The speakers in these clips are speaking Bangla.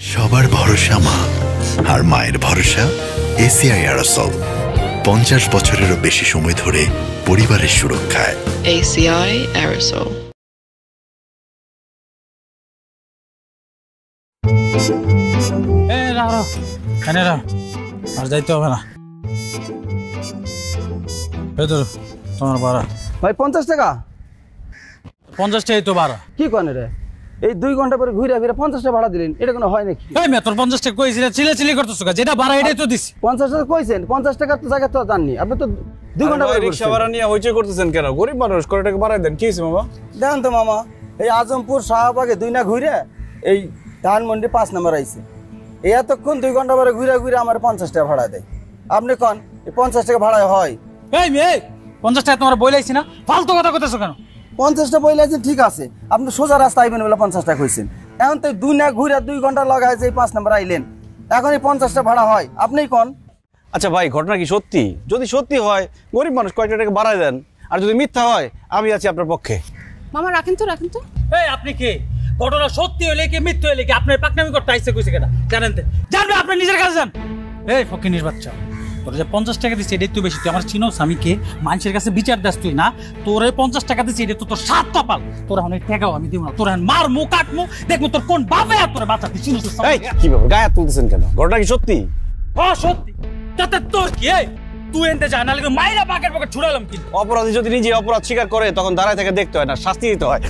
সবার ভরসা মা, আর মায়ের ভরসা এসিআই অ্যারোসল। 50 বছরেরও বেশি সময় ধরে পরিবারের সুরক্ষায়। ACI Aerosol। আর যাইতে হবে না। তোমার ভাড়া ভাই 50 টাকা। 50 টাকাই তো ভাড়া। কি কনে রে, এই 2 ঘন্টা পরে ঘুরে ফিরে 50 টাকা ভাড়া দিলেন, এটা কোনো হয় নাকি? এই মে তোর 50 টাকা কইছিস, চিল্লাচিল্লি করতেছ কা? যেটা ভাড়া এটাই তো দিছি। 50 টাকা কইছেন, 50 টাকা তো জায়গা তো জাননি আপনি, তো 2 ঘন্টা পরে রিকশা ভাড়া নিয়ে হইচই করতেছেন কেন? গরিব মানুষ, করে টাকা বাড়াই দেন। কি হইছে মামা? দেখেন তো মামা, এই আজমপুর শাহবাগে 2 না ঘুরে এই ধানমন্ডি 5 নম্বর আইছে, এই এতক্ষণ 2 ঘন্টা পরে ঘুরে ঘুরে আমার 50 টাকা ভাড়া দেয়। আপনি কোন এই 50 টাকা ভাড়া হয়? এই মে 50 টাকা তোমার বইলাইছি না, ফালতু কথা কইতেছ কেন? 50 টাকা বইলাইছেন ঠিক আছে, আপনি সোজা রাস্তা আইবেন বলে 50 টাকা কইছেন। এখন তো 2 না ঘুরে 2 ঘন্টা লাগায় যে 5 নম্বর আইলেন, এখন এই 50 টাকা ভাড়া হয়? আপনিই কোন। আচ্ছা ভাই, ঘটনা কি সত্যি? যদি সত্যি হয় গরিব মানুষ কয়টা টাকা বাড়াই দেন, আর যদি মিথ্যা হয় আমি আছি আপনার পক্ষে। মামা রাখেন তো। এই আপনি কি ঘটনা সত্যি হইলে কি মিথ্যা হইলে কি আপনার পাকনামি করতে আইছে কইছে কেন? জানেন তো, জানবে আপনি নিজের কাছে যান। এই ফকিনির বাচ্চা, তোর যে 50 টাকা দিছিস এটাই তো বেশি। তুই আমার চিনোস, আমি কে? মানুষের কাছে বিচার দাস তুই না? তোরে 50 টাকা দিছিস এটা তো তোর 7 কপাল। তোর অনেক টাকাও আমি দিব না, তোর মার মুখ কাটমু, দেখবো তোর কোন বাপে আর তোরে বাঁচা দিছিস। এই কি ব্যাপার, গায়ে হাত তুলতেছেন কেন? ঘটনা কি সত্যি? হ্যাঁ সত্যি। তাতে তোর কি? এই তুই এনতে যা, নালে তো মাইরা পাকের পকেট ছুড়ালাম। কিন্তু অপরাধী যদি নিজে অপরাধ স্বীকার করে তখন দাঁড়ায় থেকে দেখতে হয় না, শাস্তি দিতে হয়।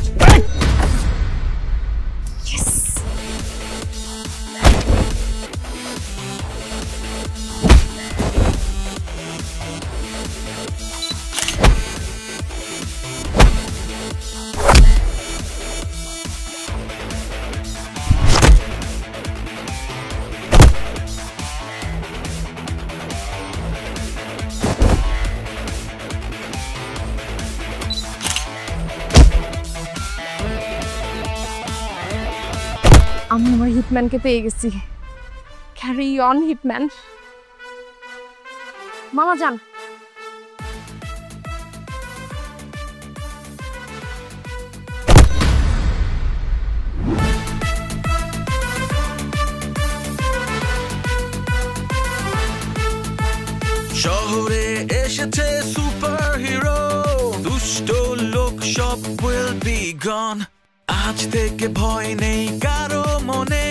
আমি আমার হিটম্যানকে পেয়ে গেছি। Carry on hitman. মামা যান। শহরে এসেছে সুপার হিরো, দুষ্ট লোক সব will be gone। আজ থেকে ভয় নেই কারো মনে,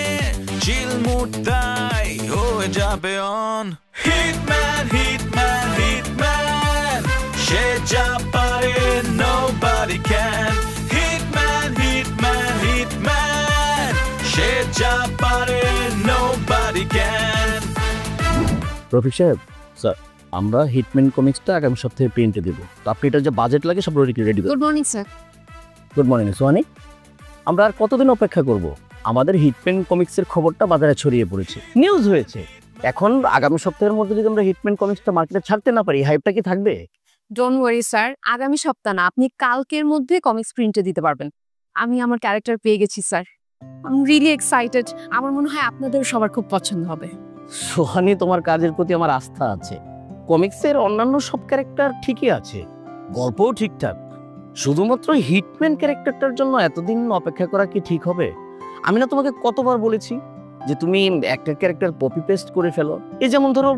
চিল মুড তাই হয়ে যাবে অন। হিটম্যান হিটম্যান হিটম্যান, সে যা পারে nobody can। Hitman hitman hitman, সে যা পারে nobody can। রফিক সাহেব, স্যার আমরা হিটম্যান কমিক্সটা আগামী সপ্তাহে প্রিন্টে দেবো, তো আপনি এটার যে বাজেট লাগে সব ready. Good morning sir. Good morning Sohani. আমরা আর কতদিন অপেক্ষা করব? আমাদের হিটম্যান কমিক্সের খবরটা বাজারে ছড়িয়ে পড়েছে, নিউজ হয়েছে। এখন আগামী সপ্তাহের মধ্যে যদি আমরা হিটম্যান কমিক্সটা মার্কেটে ছাড়তে না পারি, হাইপটা কি থাকবে? ডোন্ট ওয়ারি স্যার, আগামী সপ্তাহ না, আপনি কালকের মধ্যে কমিক্স প্রিন্টে দিতে পারবেন। আমি আমার ক্যারেক্টার পেয়ে গেছি sir, I am really excited. আমার মনে হয় আপনাদের সবার খুব পছন্দ হবে। সোহানি, তোমার কাজের প্রতি আমার আস্থা আছে। কমিক্সের অন্যান্য সব ক্যারেক্টার ঠিকই আছে, গল্পও ঠিকঠাক, শুধুমাত্র হিটম্যান ক্যারেক্টারটার জন্য এতদিন অপেক্ষা করা কি ঠিক হবে? আমি না তোমাকে কতবার বলেছি যে তুমি একটা ক্যারেক্টার কপি পেস্ট করে ফেলো। এই যেমন ধরো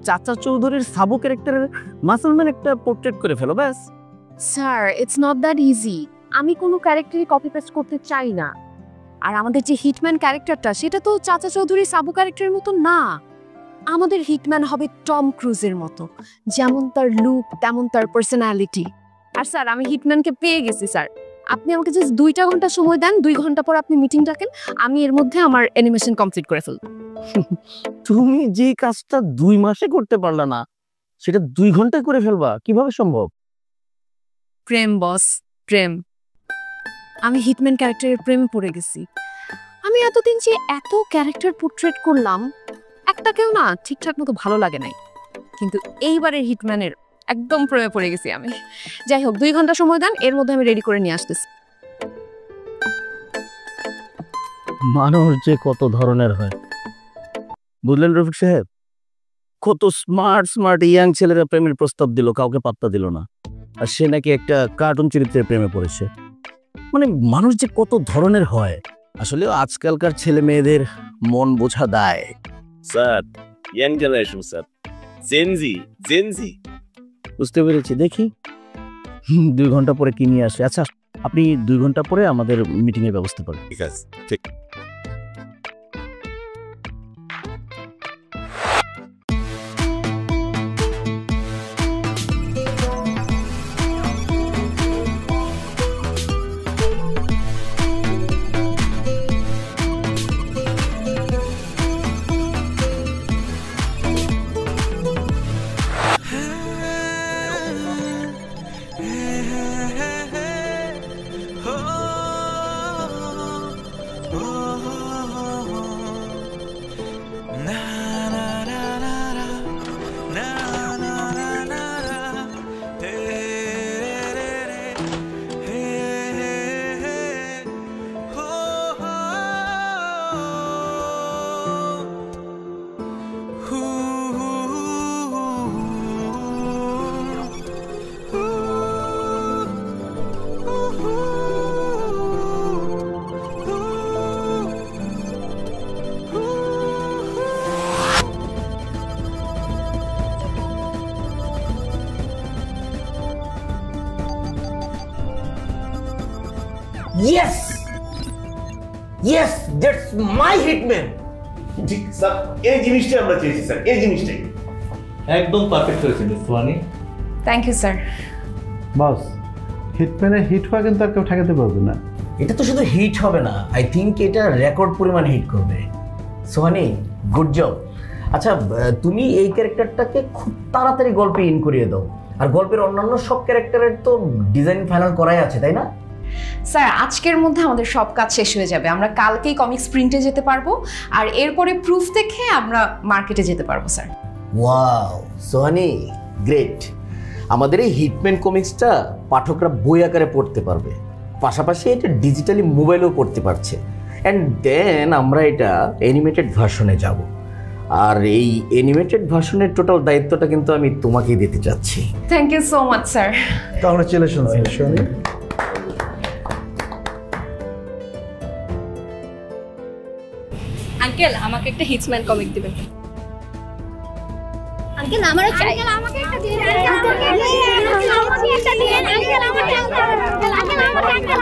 চাচা চৌধুরীর সাবু ক্যারেক্টারের মাসলম্যান একটা পোর্ট্রেট করে ফেলো, ব্যাস। Sir it's not that easy. আমি কোনো ক্যারেক্টারই কপি পেস্ট করতে চাই না। আর আমাদের যে হিটম্যান ক্যারেক্টারটা, সেটা তো চাচা চৌধুরীর সাবু ক্যারেক্টারের মতো না। আমাদের হিটম্যান হবে টম ক্রুজের মতো, যেমন তার লুক তেমন তার পার্সোনালিটি। আর স্যার আমি হিটম্যানকে পেয়ে গেছি স্যার। আপনি আমাকে জাস্ট 2টা ঘন্টা সময় দেন, 2 ঘন্টা পর আপনি মিটিং ডাকেন, আমি এর মধ্যে আমার অ্যানিমেশন কমপ্লিট করে ফেলব। তুমি যে কাজটা 2 মাসে করতে পারলা না, সেটা 2 ঘন্টায় করে ফেলবা, কিভাবে সম্ভব? প্রেম বস, প্রেম। আমি হিটম্যান ক্যারেক্টারের প্রেমে পড়ে গেছি। আমি এতদিন যে এত ক্যারেক্টার পোর্ট্রেট করলাম, একটাকেও না ঠিকঠাক মতো ভালো লাগে নাই, কিন্তু এইবারের হিটম্যানের একদম প্রেমে পড়ে গেছি আমি। যাই হোক, 2 ঘন্টা সময় দেন, এর মধ্যে আমি রেডি করে নিয়ে আসতেছি। মানুষ যে কত ধরনের হয়, বুঝলেন রফিক সাহেব? কত স্মার্ট স্মার্ট ইয়াং ছেলেরা প্রেমের প্রস্তাব দিল, কাউকে পাত্তা দিল না, আর সে নাকি একটা কার্টুন চরিত্রের প্রেমে পড়েছে। মানে মানুষ যে কত ধরনের হয়, আসলে আজকালকার ছেলে মেয়েদের মন বোঝা দায়। Sir young generation sir, Gen Z. বুঝতে পেরেছি, দেখি 2 ঘন্টা পরে কি নিয়ে আসে। আচ্ছা আপনি 2 ঘন্টা পরে আমাদের মিটিং এর ব্যবস্থা করেন। ঠিক আছে, ঠিক। Yes! Yes, that's my hitman. ঠিক স্যার, এই জিনিসটাই আমরা চেয়েছি স্যার, এই জিনিসটাই একদম পারফেক্ট হয়েছে Sohani. Thank you sir. Boss, হিটম্যানের হিট হওয়া কিন্তু আর কেউ ঠেকাতে পারবে না। এটা তো শুধু হিট হবে না, আই থিঙ্ক এটা রেকর্ড পরিমাণ হিট করবে। Sohani, good job. আচ্ছা তুমি এই ক্যারেক্টারটাকে খুব তাড়াতাড়ি গল্পে ইন করিয়ে দাও। আর গল্পের অন্যান্য সব ক্যারেক্টারের তো ডিজাইন ফাইনাল করাই আছে, তাই না? স্যার আজকের মধ্যে আমাদের সব কাজ শেষ হয়ে যাবে, আমরা কালকেই কমিক্স প্রিন্টে যেতে পারবো, আর এরপরে প্রুফ দেখে আমরা মার্কেটে যেতে পারবো স্যার। Wow Sohani, great. আমাদের এই হিটম্যান কমিক্সটা পাঠকরা বই আকারে পড়তে পারবে, পাশাপাশি এটা ডিজিটালি মোবাইলেও পড়তে পারছে। অ্যান্ড দেন আমরা এটা অ্যানিমেটেড ভার্সনে যাব, আর এই অ্যানিমেটেড ভার্সনের টোটাল দায়িত্বটা কিন্তু আমি তোমাকেই দিতে চাচ্ছি। Thank you so much sir. Congratulation Sohani. Uncle আমাকে একটা হিটম্যান কমিক দিবেন। আঙ্কেল আমারও চাই। আঙ্কেল আমাকে একটা দিন। আঙ্কেল আমাকে একটা দিন। আঙ্কেল আমাকে আঙ্কেল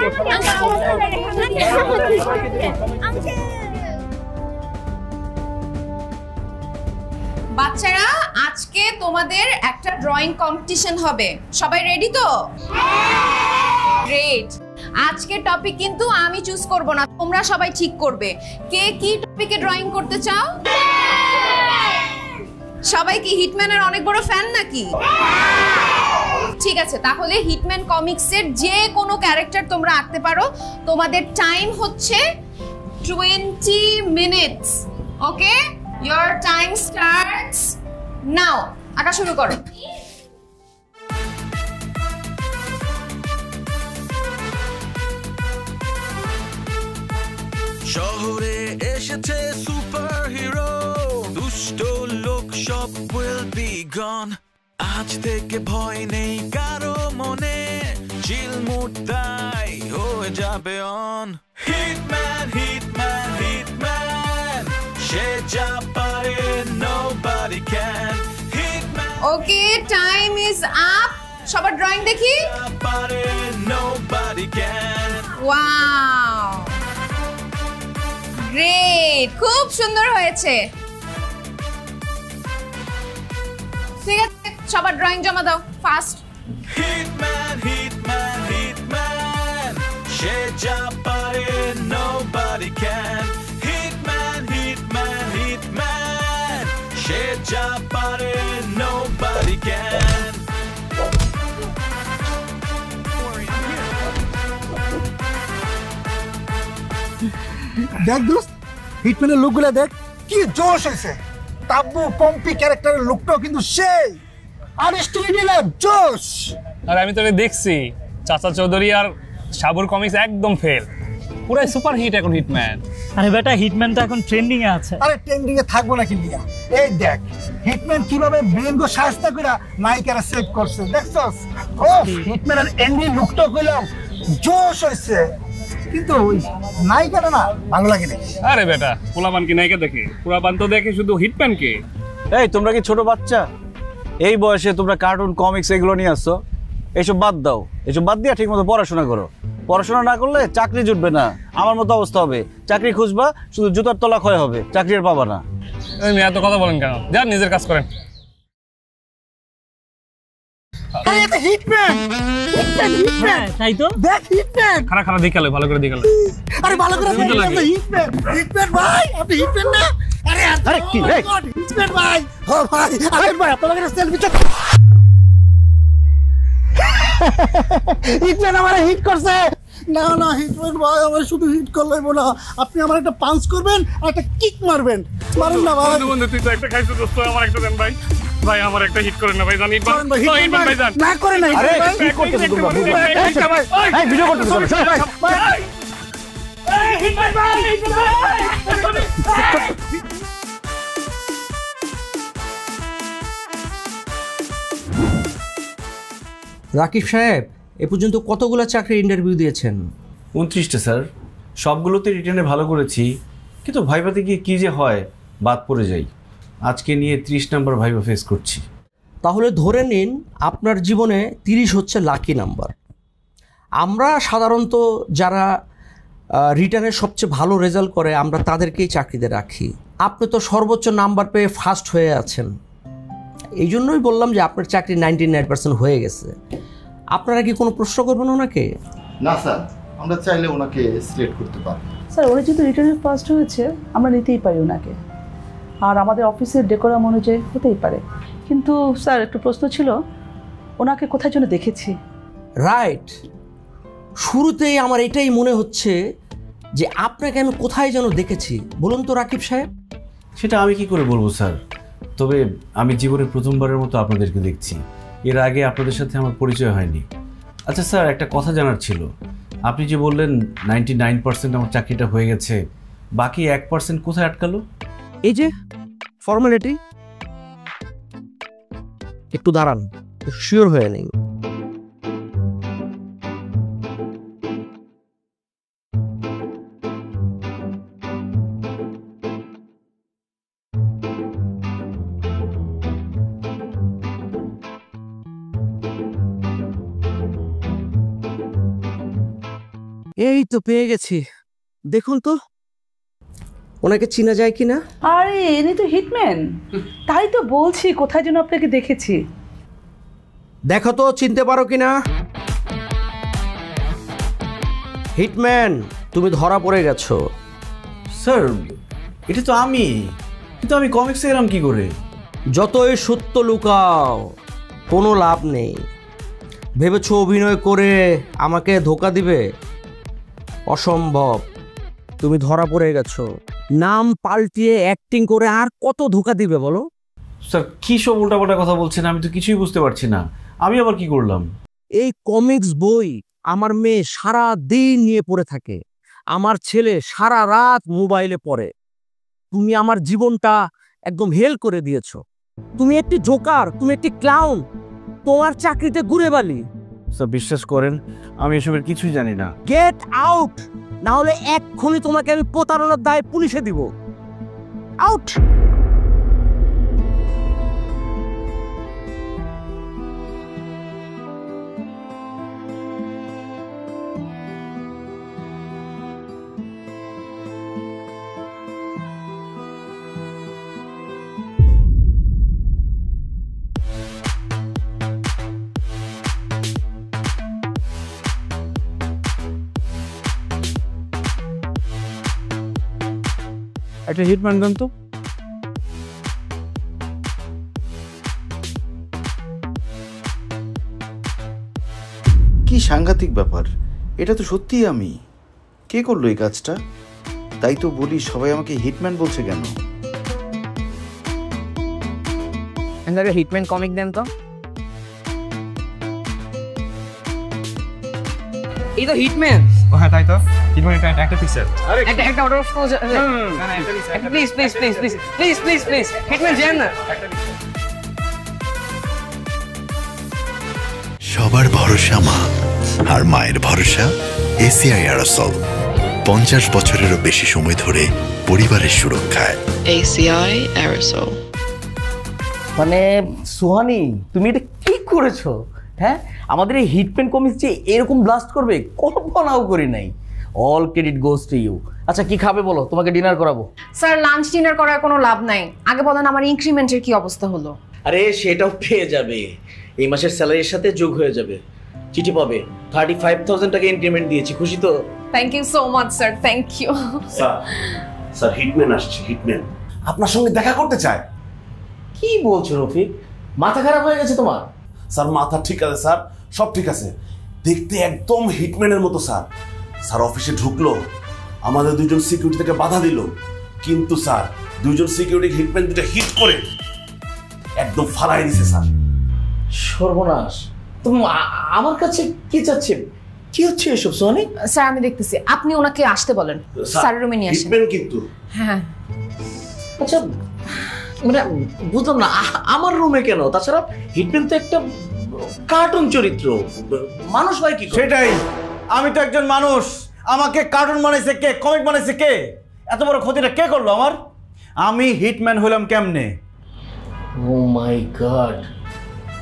বাচ্চারা আজকে তোমাদের একটা ড্রয়িং কম্পিটিশন হবে, সবাই রেডি তো? গ্রেট। আজকে টপিক কিন্তু আমি চুজ করব না, তোমরা সবাই ঠিক করবে কে কি টপিকে ড্রয়িং করতে চাও। সবাই কি হিটম্যানের অনেক বড় ফ্যান নাকি? ঠিক আছে, তাহলে হিটম্যান কমিক্সের যে কোনো ক্যারেক্টার তোমরা আঁকতে পারো। তোমাদের টাইম হচ্ছে 20 minutes. Okay, your time starts now. আঁকা শুরু করো। শহরে এসেছে সুপার হিরো, দুষ্ট লোক সব will be gone. আজ থেকে ভয় নেই কারো মনে, চিলমুট তাই হয়ে যাবে অন। হিটম্যান হিটম্যান হিটম্যান, সে যা পারে nobody can. Hitman okay, time is up. সবার ড্রয়িং দেখি। পারে nobody can. ওয়াও, গ্রেট, খুব সুন্দর হয়েছে। ঠিক আছে, সবার ড্রয়িং জমা দাও ফাস্ট। হিটম্যান হিটম্যান হিটম্যান, সে যা পারে nobody can. Hitman hitman hitman, সে যা পারে nobody can. দেখ দোস্ত, হিটম্যানের লুকগুলো দেখ, কি জোশ হয়েছে। তাব্বু পম্পি ক্যারেক্টারের লুকটাও কিন্তু সেই আনস্টিলেটিভ জোশ। আর আমি তোকে দেখছি, চাচা চৌধুরী আর সাবুর কমিক্স একদম ফেল, পুরাই সুপার হিট এখন হিটম্যান। আরে বেটা, হিটম্যান তো এখন ট্রেন্ডিং এ আছে। আরে ট্রেন্ডিং এ থাকবো না কিন্তু, এই দেখ হিটম্যান কিভাবে ব্রেনগো শাস্তা কইরা নায়িকারা সেভ করছে, দেখছস? ও হিটম্যানের এন্ডি লুকটাও কইলাম জোশ হয়েছে। কিন্তু ওই নায়িকাটা না ভালো লাগে না। আরে বেটা, পোলাপান কি নায়িকা দেখে? পোলাপান তো দেখে শুধু হিটম্যানকে। এই তোমরা কি ছোট বাচ্চা? এই বয়সে তোমরা কার্টুন কমিক্স এগুলো নিয়ে আসছো? এইসব বাদ দাও, এইসব বাদ দিয়ে ঠিক মতো পড়াশোনা করো। পড়াশোনা না করলে চাকরি জুটবে না, আমার মতো অবস্থা হবে। চাকরি খুঁজবা শুধু জুতার তলা ক্ষয় হবে, চাকরি আর পাবা না। এত কথা বলেন কেন? যান নিজের কাজ করেন। তাই তো দেখ হিটম্যান, খারাপ খারাপ দেখালে, ভালো করে দেখালে। আরে ভালো করে হিটম্যান, হিটম্যান ভাই, আপনি হিটম্যান না? আরে আরে কি রে? হিটম্যান ভাই, ও ভাই, আরে ভাই আপনাদের সেলফি তো হিটম্যান আমারে হিট করছে। না না হিটম্যান ভাই, আমার শুধু হিট করলেই না, আপনি আমার একটা পাঞ্চ করবেন আর একটা কিক মারবেন। মারুন না ভাই। বন্ধু তুই তো একটা খাইছিস দোস্ত, আমার একটা দেন ভাই। ভাই আমার একটা হিট করেন না ভাই, জানি ভাই জান না করে না। আরে কি করতেছ তোমরা? এই ভিডিও করতেছ কেন? চল ভাই। এই হিটম্যান ভাই, হিটম্যান ভাই। রাকিব সাহেব, এ পর্যন্ত কতগুলো চাকরির ইন্টারভিউ দিয়েছেন? 29টা স্যার। সবগুলোতে রিটার্নে ভালো করেছি, কিন্তু ভাইভাতে গিয়ে কী যে হয়, বাদ পড়ে যাই। আজকে নিয়ে 30 নাম্বার ভাইভা ফেস করছি। তাহলে ধরে নিন আপনার জীবনে 30 হচ্ছে লাকি নাম্বার। আমরা সাধারণত যারা রিটার্নে সবচেয়ে ভালো রেজাল্ট করে আমরা তাদেরকেই চাকরিতে রাখি। আপনি তো সর্বোচ্চ নাম্বার পেয়ে ফার্স্ট হয়ে আছেন, এই জন্যই বললাম যে আপনার চাকরি 99% হয়ে গেছে। আপনারা কি কোনো প্রশ্ন করবেন ওনাকে? না স্যার, আমরা চাইলে ওনাকে সিলেক্ট করতে পারি। স্যার উনি যেহেতু রিটার্নে ফার্স্ট হয়েছে আমরা নিতেই পারি ওনাকে, আর আমাদের অফিসের ডেকোরাম অনুযায়ী হতেই পারে। কিন্তু স্যার একটু প্রশ্ন ছিল, ওনাকে কোথায় যেন দেখেছি। রাইট, শুরুতেই আমার এটাই মনে হচ্ছে যে আপনাকে আমি কোথায় যেন দেখেছি। বলুন তো রাকিব সাহেব। সেটা আমি কি করে বলবো স্যার, তবে আমি জীবনে প্রথমবারের মতো আপনাদেরকে দেখছি। এর আগে আপনাদের সাথে আমার পরিচয় হয়নি। আচ্ছা স্যার, একটা কথা জানার ছিল। আপনি যে বললেন 99% আমার চাকরিটা হয়ে গেছে, বাকি 1% কোথায় আটকালো? এই যে ফর্মালিটি, একটু দাঁড়ান, শিওর হয়ে নেই। এই তো পেয়ে গেছি, দেখুন তো ওনাকে চিনা যায় কিনা। আরে ইনি তো হিটম্যান, তাই তো বলছি কোথায় যেন আপনাকে দেখেছি। দেখো তো চিনতে পারো কিনা। হিটম্যান, তুমি ধরা পড়ে গেছো। স্যার এটা তো আমি, কিন্তু আমি কমিক্সে এলাম কি করে? যতই সত্য লুকাও কোনো লাভ নেই। ভেবেছো অভিনয় করে আমাকে ধোকা দিবে? অসম্ভব। তুমি ধরা পড়ে গেছো। নাম পাল্টিয়ে অ্যাক্টিং করে আর কত ধোকা দিবে বলো? স্যার কি সব উল্টাপাল্টা কথা বলছেন, আমি তো কিছুই বুঝতে পারছি না। আমি আবার কি করলাম? এই কমিক্স বই আমার মেয়ে সারা দিন নিয়ে পড়ে থাকে, আমার ছেলে সারা রাত মোবাইলে পড়ে। তুমি আমার জীবনটা একদম হেল করে দিয়েছো। তুমি একটি জোকার, তুমি একটি ক্লাউন, তোমার চাকরিতে ঘুরে বালি। স্যার বিশ্বাস করেন, আমি এসবের কিছুই জানি না। গেট আউট, না হলে এক্ষুনি তোমাকে আমি প্রতারণার দায়ে পুলিশে দিব। আউট। একটা হিটম্যান দেন তো। কি সাংঘাতিক ব্যাপার, এটা তো সত্যিই আমি। কে করলো এই কাজটা? তাই তো বলি সবাই আমাকে হিটম্যান বলছে কেন? হিটম্যান কমিক দেন তো। এই তো হিটম্যান। ও হ্যাঁ তাই তো, হিটম্যান একটা পিকচার। একটা order please please please please please please please hitman যান না। সবার ভরসা মা, আর মায়ের ভরসা এসিআই অ্যারোসল। 50 বছরেরও বেশি সময় ধরে পরিবারের সুরক্ষায়। ACI Aerosol. মানে সুহানি, তুমি এটা কি করেছো? হ্যাঁ, আমাদের এই হিটম্যান কমিক্স যে এরকম ব্লাস্ট করবে কল্পনাও করি নাই। All credit goes to you. আচ্ছা, কি খাবে বলো, তোমাকে ডিনার করাবো। স্যার, লাঞ্চ ডিনার করার কোনো লাভ নাই। আগে বলেন আমার ইনক্রিমেন্টের কি অবস্থা হলো? আরে সেটাও পেয়ে যাবে, এই মাসের স্যালারির সাথে যোগ হয়ে যাবে। চিঠি পাবে, 35,000 টাকা ইনক্রিমেন্ট দিয়েছি, খুশি তো? Thank you so much sir, thank you. Sir hitman আসছে, হিটম্যান আপনার সঙ্গে দেখা করতে চায়। কি বলছো রফিক, মাথা খারাপ হয়ে গেছে তোমার? স্যার মাথা ঠিক আছে স্যার, সব ঠিক আছে, দেখতে একদম হিটম্যানের মতো স্যার। স্যার অফিসে ঢুকলো, আমাদের দুজন সিকিউরিটি থেকে বাধা দিল, কিন্তু স্যার দুজন সিকিউরিটি হিটম্যান দুটো হিট করে একদম ফালাই দিছে স্যার। সর্বনাশ, তুমি আমার কাছে কি চাচ্ছে? কি হচ্ছে এসব সোহানি? স্যার আমি দেখতেছি, আপনি ওনাকে আসতে বলেন, স্যার রুমে নিয়ে আসেন। হিটম্যান কিন্তু। হ্যাঁ আচ্ছা, মানে বুঝলাম না, আমার রুমে কেন? তাছাড়া হিটম্যান তো একটা কার্টুন চরিত্র, মানুষ হয় কি? সেটাই, আমি তো একজন মানুষ, আমাকে কার্টুন বানাইছে কে, কমিক বানাইছে কে? এত বড় ক্ষতিটা কে করলো আমার? আমি হিটম্যান হলাম কেমনে? Oh my God,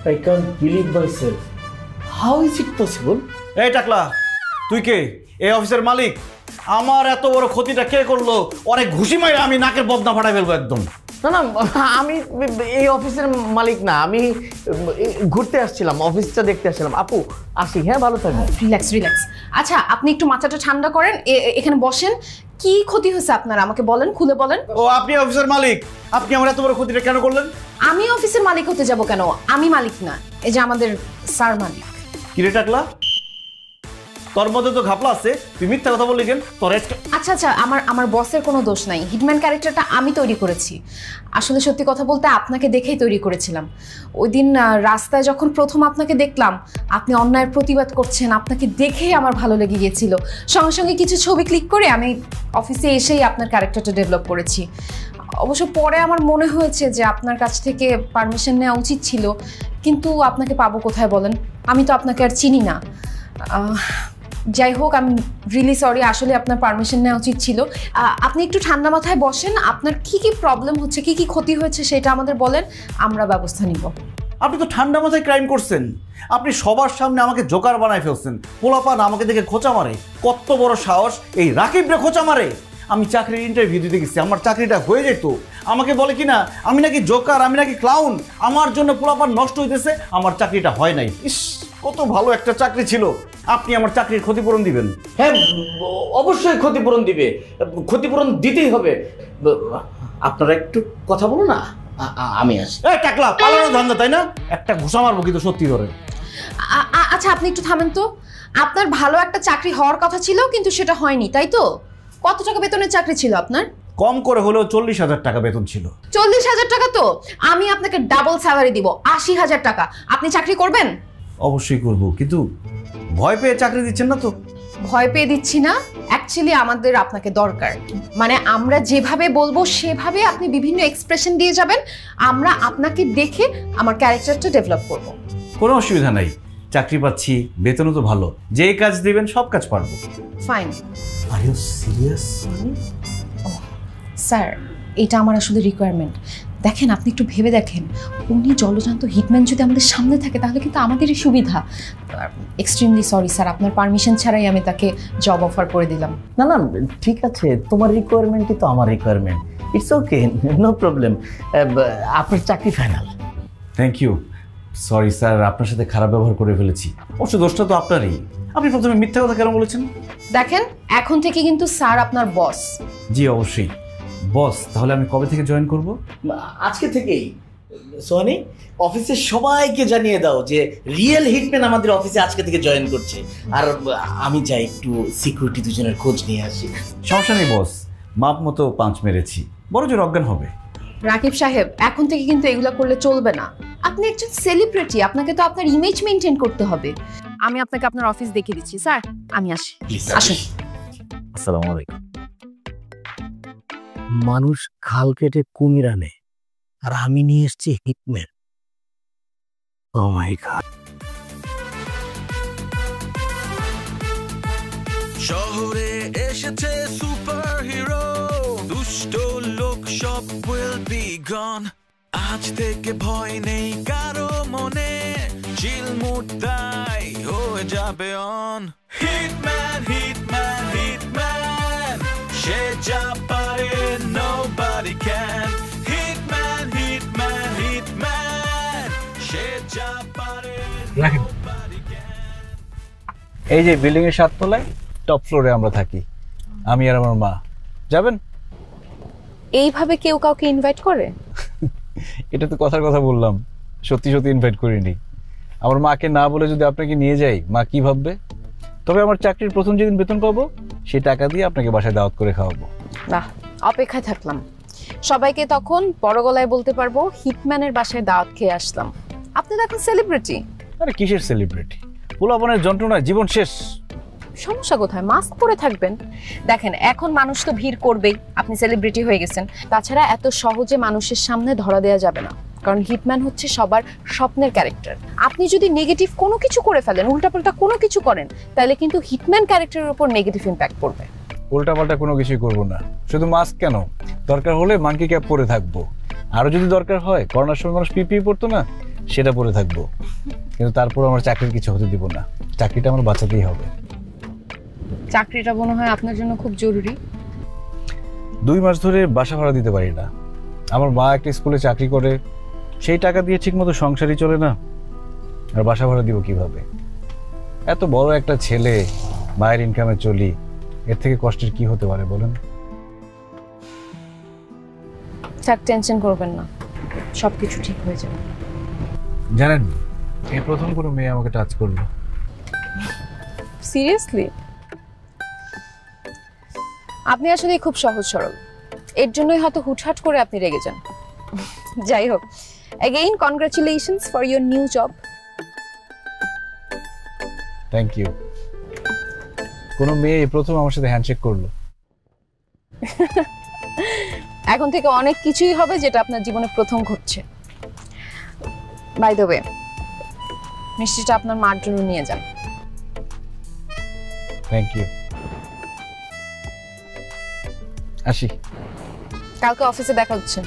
I can't believe myself, how is it possible? এই টাকলা, তুই কে? এই অফিসের মালিক? আমার এত বড় ক্ষতিটা কে করলো? অনেক ঘুষি মারে আমি নাকের বদনা ফাটাই ফেলবো একদম। না না, আমি এই অফিসের মালিক না, আমি ঘুরতে আসছিলাম, অফিসটা দেখতে আসছিলাম। আপু আসি, হ্যাঁ ভালো থাকবেন। Relax relax. আচ্ছা, আপনি একটু মাথাটা ঠান্ডা করেন, এখানে বসেন। কি ক্ষতি হয়েছে আপনার আমাকে বলেন, খুলে বলেন। ও, আপনি অফিসের মালিক, আপনি আমার এত বড় ক্ষতিটা কেন করলেন? আমি অফিসের মালিক হতে যাব কেন? আমি মালিক না, এই যে আমাদের স্যার মালিক। কিরে টাকলা, তোর মধ্যে তো ঘাপলা আছে, তুই মিথ্যা কথা বললি কেন? তোর আচ্ছা আচ্ছা, আমার বসের কোনো দোষ নাই, হিটম্যান ক্যারেক্টারটা আমি তৈরি করেছি। আসলে সত্যি কথা বলতে আপনাকে দেখেই তৈরি করেছিলাম। ওই দিন রাস্তায় যখন প্রথম আপনাকে দেখলাম, আপনি অন্যায়ের প্রতিবাদ করছেন, আপনাকে দেখেই আমার ভালো লেগে গিয়েছিল। সঙ্গে সঙ্গে কিছু ছবি ক্লিক করে আমি অফিসে এসেই আপনার ক্যারেক্টারটা ডেভেলপ করেছি। অবশ্য পরে আমার মনে হয়েছে যে আপনার কাছ থেকে পারমিশন নেওয়া উচিত ছিল, কিন্তু আপনাকে পাবো কোথায় বলেন? আমি তো আপনাকে আর চিনি না। যাই হোক, আমি রিয়েলি সরি, আসলে আপনার পারমিশন নেওয়া উচিত ছিল। আপনি একটু ঠান্ডা মাথায় বসেন, আপনার কি কি প্রবলেম হচ্ছে, কি কি ক্ষতি হয়েছে সেটা আমাদের বলেন, আমরা ব্যবস্থা নিব। আপনি তো ঠান্ডা মাথায় ক্রাইম করছেন, আপনি সবার সামনে আমাকে জোকার বানায় ফেলছেন। পোলাপান আমাকে দেখে খোঁচা মারে, কত বড় সাহস এই রাকিবরে খোঁচা মারে। আমি চাকরির ইন্টারভিউ দিতে গেছি, আমার চাকরিটা হয়ে যেত, আমাকে বলে কিনা আমি নাকি জোকার, আমি নাকি ক্লাউন, আমার জন্য পোলাপান নষ্ট হইতেছে, আমার চাকরিটা হয় নাই। ইস, কত ভালো একটা চাকরি ছিল। আপনি আমার চাকরির ক্ষতিপূরণ দিবেন? হ্যাঁ, অবশ্যই ক্ষতিপূরণ দিবে, ক্ষতিপূরণ দিতেই হবে। আপনারা একটু কথা বলো না, আমি আসি। এই টাকলা, পালানো ধান্দা তাই না? একটা ঘুষা মারবো কিন্তু সত্যি ধরে। আচ্ছা, আপনি একটু থামেন তো। আপনার ভালো একটা চাকরি হওয়ার কথা ছিল, কিন্তু সেটা হয়নি, তাই তো? কত টাকা বেতনের চাকরি ছিল আপনার? কম করে হলেও 40,000 টাকা বেতন ছিল। 40,000 টাকা? তো আমি আপনাকে ডাবল স্যালারি দিব, 80,000 টাকা। আপনি চাকরি করবেন? অবশ্যই করব, কিন্তু ভয় পেয়ে চাকরি দিচ্ছেন না তো? ভয় পেয়ে দিচ্ছি না, অ্যাকচুয়ালি আমাদের আপনাকে দরকার। মানে আমরা যেভাবে বলবো সেভাবে আপনি বিভিন্ন এক্সপ্রেশন দিয়ে যাবেন, আমরা আপনাকে দেখে আমার ক্যারেক্টারটা ডেভেলপ করব। কোনো অসুবিধা নাই, চাকরি পাচ্ছি, বেতনও তো ভালো, যে কাজ দিবেন সব কাজ পারবো। Fine. Are you serious? Sir, এটা আমার আসলে রিকোয়ারমেন্ট। দেখেন, আপনি একটু ভেবে দেখেন, উনি জলজান্ত হিটম্যান যদি আমাদের সামনে থাকে তাহলে কিন্তু আমাদেরই সুবিধা। এক্সট্রিমলি সরি স্যার, আপনার পারমিশন ছাড়াই আমি তাকে জব অফার করে দিলাম। না না, ঠিক আছে, তোমার রিকোয়ারমেন্টই তো আমার requirement, it's okay, no problem. আপনার চাকরি final. Thank you. Sorry sir, আপনার সাথে খারাপ ব্যবহার করে ফেলেছি। অবশ্য দোষটা তো আপনারই, আপনি প্রথমে মিথ্যা কথা কেন বলেছেন? দেখেন, এখন থেকে কিন্তু স্যার আপনার বস। জি অবশ্যই বস। তাহলে আমি কবে থেকে জয়েন করব? আজকে থেকেই। সোহানি, অফিসের সবাইকে জানিয়ে দাও যে রিয়েল হিটম্যান আমাদের অফিসে আজকে থেকে জয়েন করছে। আর আমি যাই একটু সিকিউরিটি দুজনের খোঁজ নিয়ে আসি। সমস্যা নেই বস, মাপ মতো পাঁচ মেরেছি, বড় জোর অজ্ঞান হবে। রাকিব সাহেব, এখন থেকে কিন্তু এগুলো করলে চলবে না। আপনি একজন সেলিব্রিটি, আপনাকে তো আপনার ইমেজ মেইনটেইন করতে হবে। আমি আপনাকে আপনার অফিস দেখিয়ে দিচ্ছি। স্যার, আমি আসি। আসুন। আসসালামু আলাইকুম। মানুষ খাল কেটে কুমির আনে, আর আমি নিয়ে এসেছি হিটম্যান। O my god. শহরে এসেছে সুপার হিরো, দুষ্ট লোক সব will be gone। আজ থেকে ভয় নেই কারো মনে, চিল মুডটাই হয়ে যাবে অন। হিটম্যান হিটম্যান হিটম্যান, সে যা পারে nobody can। Hitman hitman hitman, সে যা পারে। এই যে বিল্ডিং এর 7 তলায় টপ ফ্লোরে আমরা থাকি, আমি আর আমার মা। যাবেন? এইভাবে কেউ কাউকে ইনভাইট করে? এটা তো কথার কথা বললাম, সত্যি সত্যি ইনভাইট করিনি। আমার মাকে না বলে যদি আপনাকে নিয়ে যাই, মা কি ভাববে? তবে আমার চাকরির প্রথম যেদিন বেতন পাবো সেই টাকা দিয়ে আপনাকে বাসায় দাওয়াত করে খাওয়াবো। বাহ, অপেক্ষায় থাকলাম। সবাইকে তখন বড় গলায় বলতে পারবো হিটম্যানের বাসায় দাওয়াত খেয়ে আসলাম। আপনি তো এখন সেলিব্রিটি। আরে কিসের সেলিব্রিটি? পোলাপনের যন্ত্রণায় জীবন শেষ। সমস্যা কোথায়? মাস্ক পরে থাকবেন। দেখেন এখন মানুষ তো ভিড় করবেই, আপনি সেলিব্রিটি হয়ে গেছেন। তাছাড়া এত সহজে মানুষের সামনে ধরা দেওয়া যাবে না, কারণ হিটম্যান হচ্ছে সবার স্বপ্নের ক্যারেক্টার। আপনি যদি নেগেটিভ কোনো কিছু করে ফেলেন, উল্টাপাল্টা কোনো কিছু করেন, তাহলে কিন্তু হিটম্যান ক্যারেক্টারের উপর নেগেটিভ ইম্প্যাক্ট পড়বে। উল্টাপাল্টা কোনো কিছুই করবো না। শুধু মাস্ক কেন, দরকার হলে মাঙ্কি ক্যাপ পরে থাকবো। আরো যদি দরকার হয়, করোনার সময় মানুষ পিপিই পরতো না, সেটা পরে থাকবো। কিন্তু তারপর আমার চাকরির কিছু হতে দিব না। চাকরিটা আমার বাঁচাতেই হবে। চাকরিটা মনে হয় আপনার জন্য খুব জরুরি। 2 মাস ধরে বাসা ভাড়া দিতে পারি না। আমার মা একটা স্কুলে চাকরি করে, সেই টাকা দিয়ে ঠিকমতো সংসারই চলে না, আর বাসা ভাড়া দিব কিভাবে? এত বড় একটা ছেলে, মায়ের ইনকামে চলি, এর থেকে কষ্টের কি হতে পারে বলেন? থাক, টেনশন করবেন না, সবকিছু ঠিক হয়ে যাবে। জানেন, এই প্রথম কোনো মেয়ে আমাকে টাচ করলো। সিরিয়াসলি? আপনি আসলে খুব সহজ সরল, এর জন্যই হয়তো হুটহাট করে আপনি রেগে যান। যাই হোক, again congratulations for your new job. Thank you. কোনো মেয়ে এই প্রথম আমার সাথে হ্যান্ডশেক করলো। এখন থেকে অনেক কিছুই হবে যেটা আপনার জীবনে প্রথম ঘটছে। বাই দ্য ওয়ে, মিষ্টিটা আপনার মার জন্য নিয়ে যান। Thank you. আসি। কালকে অফিসে দেখা হচ্ছে।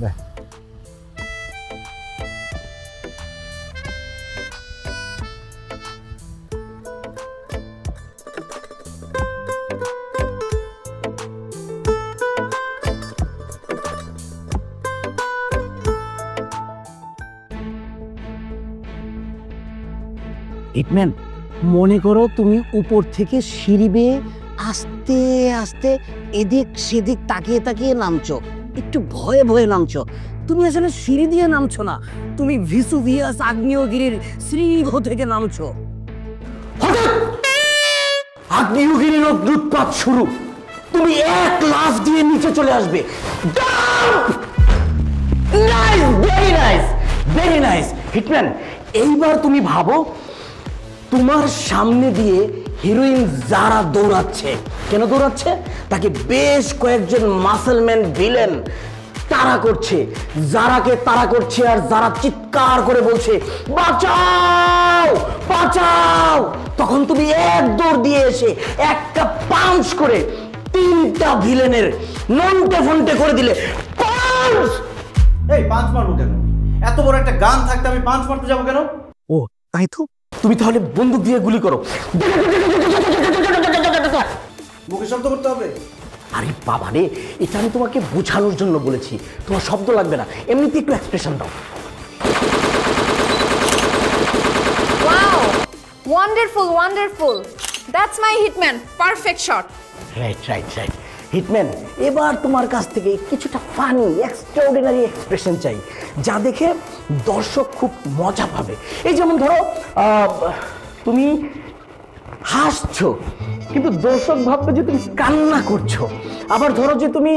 বাই। হিটম্যান, মনে করো তুমি উপর থেকে সিঁড়ি বেয়ে আস্তে আস্তে এদিক সেদিক তাকিয়ে তাকিয়ে নামছো, একটু ভয়ে ভয়ে নামছো। তুমি আসলে সিঁড়ি দিয়ে নামছো না, তুমি ভিসুভিয়াস আগ্নেয়গিরির শৃঙ্গ থেকে নামছো। হঠাৎ আগ্নেয়গিরির অগ্নুৎপাত শুরু, তুমি এক লাফ দিয়ে নিচে চলে আসবে। Nice, very nice, very nice. Hitman, এইবার তুমি ভাবো তোমার সামনে দিয়ে হিরোইন যারা দৌড়াচ্ছে। কেন দৌড়াচ্ছে? তাকে বেশ কয়েকজন মাসলম্যান ভিলেন তাড়া করছে। যারাকে তাড়া করছে আর যারা চিৎকার করে বলছে বাঁচাও বাঁচাও। তখন তুমি এক দৌড় দিয়ে এসে একটা পাঞ্চ করে 3টা ভিলেনের নন্টে ফন্টে করে দিলে। পাঞ্চ! এই পাঞ্চ মারবো কেন? এত বড় একটা গান থাকতে আমি পাঞ্চ মারতে যাবো কেন? ও তাই তো, তুমি তাহলে বন্দুক দিয়ে গুলি করো। মুখে শব্দ করতে হবে? আরে বাবা রে, এটা আমি তোমাকে বোঝানোর জন্য বলেছি, তোমার শব্দ লাগবে না, এমনিতে একটু এক্সপ্রেশন দাও। Wow, wonderful wonderful, that's my hitman, perfect shot. Right right right. Hitman, এবার তোমার কাছ থেকে কিছুটা ফানি এক্সট্রাঅর্ডিনারি এক্সপ্রেশন চাই, যা দেখে দর্শক খুব মজা পাবে। এই যেমন ধরো তুমি হাসছো কিন্তু দর্শক ভাববে যে তুমি কান্না করছো। আবার ধরো যে তুমি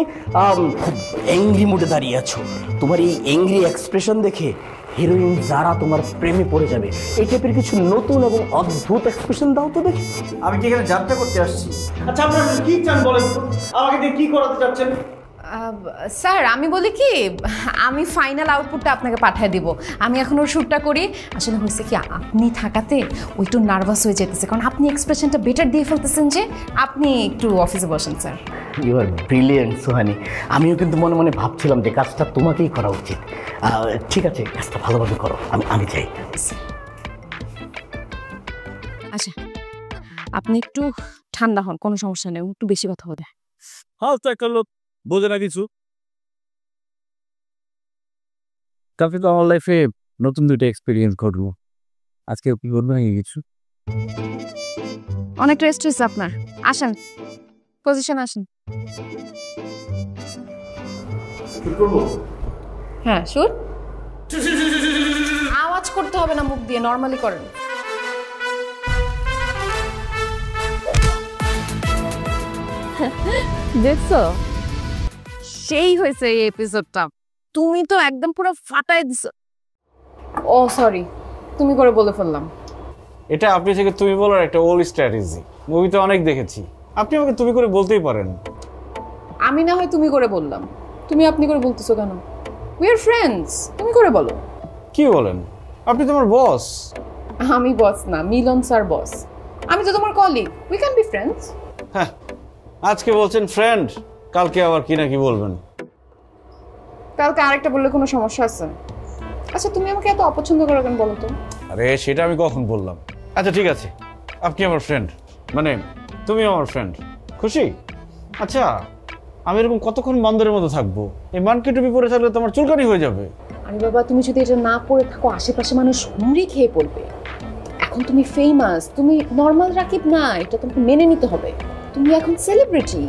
খুব অ্যাংরি মুডে দাঁড়িয়ে আছো, তোমার এই অ্যাংরি এক্সপ্রেশন দেখে হিরোইন যারা তোমার প্রেমে পড়ে যাবে। এই টাইপের কিছু নতুন এবং অদ্ভুত এক্সপ্রেশন দাও তো দেখি। আমি কি এখানে যাত্রা করতে আসছি? আচ্ছা আপনারা কি চান বলেন তো? আমাকে দিয়ে কি করাতে চাচ্ছেন? স্যার আমি বলি কি আমি ফাইনাল আউটপুটটা আপনাকে পাঠিয়ে দিব। আমি এখন ওর শ্যুটটা করি। আসলে হয়েছে কি আপনি থাকাতে ও একটু নার্ভাস হয়ে যেতেছে, কারণ আপনি এক্সপ্রেশনটা বেটার দিয়ে ফেলতেছেন যে। আপনি একটু অফিসে বসেন sir. You R brilliant Sohani. আমিও কিন্তু মনে মনে ভাবছিলাম যে কাজটা তোমাকেই করা উচিত। ঠিক আছে, কাজটা ভালোভাবে করো, আমি চাই। আচ্ছা আপনি একটু ঠান্ডা হন, কোনো সমস্যা নেই, একটু বেশি কথা বলে। হ্যাঁ তো একটা লোক বোঝে না কিছু। কালকে তো আমার লাইফে নতুন দুইটা এক্সপিরিয়েন্স ঘটলো, আজকে কি করবো নাকি কিছু? অনেক রেস্ট হয়েছে আপনার, আসেন পজিশন আসেন। হ্যাঁ শুট। আওয়াজ করতে হবে না, মুখ দিয়ে নর্মালি করেন। দেখছো সেই হয়েছে এই এপিসোডটা। তুমি তো একদম পুরো ফাটায় দিছো। ও সরি, তুমি করে বলে ফেললাম। এটা আপনি থেকে তুমি বলার একটা ওল্ড স্ট্র্যাটেজি, মুভিতে অনেক দেখেছি। আপনি আমাকে তুমি করে বলতেই পারেন। আমি না হয় তুমি করে বললাম, তুমি আপনি করে বলতেছো কেন? উই আর ফ্রেন্ডস, তুমি করে বলো। কি বলেন? আপনি তোমার বস। আমি বস না, মিলন স্যার বস। আমি তো তোমার colleague, we can be friends. হ্যাঁ, আজকে বলছেন ফ্রেন্ড, কালকে আবার কি না কি বলবেন। কালকে আরেকটা বললে কোনো সমস্যা আছে? আচ্ছা তুমি আমাকে এত অপছন্দ করো কেন বলো তো? আরে সেটা আমি কখন বললাম? আচ্ছা ঠিক আছে, আপনি আমার ফ্রেন্ড, মানে তুমি আমার ফ্রেন্ড, খুশি? আচ্ছা আমি এরকম কতক্ষণ বান্দরের মতো থাকবো? এই মানকি টুপি পরে থাকলে তোমার চুলকানি হয়ে যাবে। আরে বাবা তুমি যদি এটা না পরে থাকো আশেপাশে মানুষ হুমড়ি খেয়ে পড়বে। এখন তুমি ফেমাস, তুমি নর্মাল রাকিব না, এটা তোমাকে মেনে নিতে হবে। তুমি এখন সেলিব্রিটি।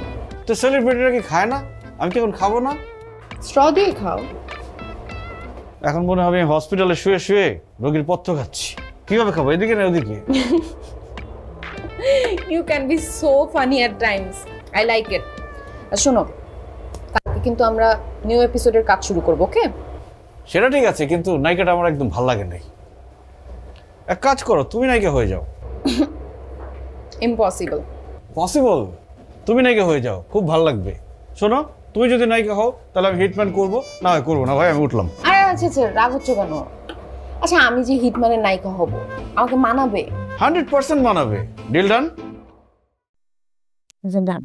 তো সেলিব্রিটিরা কি খায় না? আমি কি এখন খাবো না? স্ট্র দিয়ে খাও। এখন মনে হবে আমি হসপিটালে শুয়ে শুয়ে রোগীর পথ্য খাচ্ছি। কিভাবে খাবো, এদিকে না ওদিকে? You can be so funny at times, I like it. শোনো কালকে কিন্তু আমরা নিউ এপিসোডের কাজ শুরু করবো, ওকে? সেটা ঠিক আছে, কিন্তু নায়িকাটা আমার একদম ভালো লাগে নাই। এক কাজ করো, তুমি নায়িকা হয়ে যাও। ইম্পসিবল। পসিবল? তুমি নায়িকা হয়ে যাও, খুব ভালো লাগবে। শোনো, তুমি যদি নায়িকা হও তাহলে আমি হিটম্যান করবো, না হয় করবো না ভাই, আমি উঠলাম। আরে আচ্ছা আচ্ছা রাগ হচ্ছে কেন? আচ্ছা আমি যে হিটম্যানের নায়িকা হব আমাকে মানাবে? 100% মানাবে। Deal done? ডান।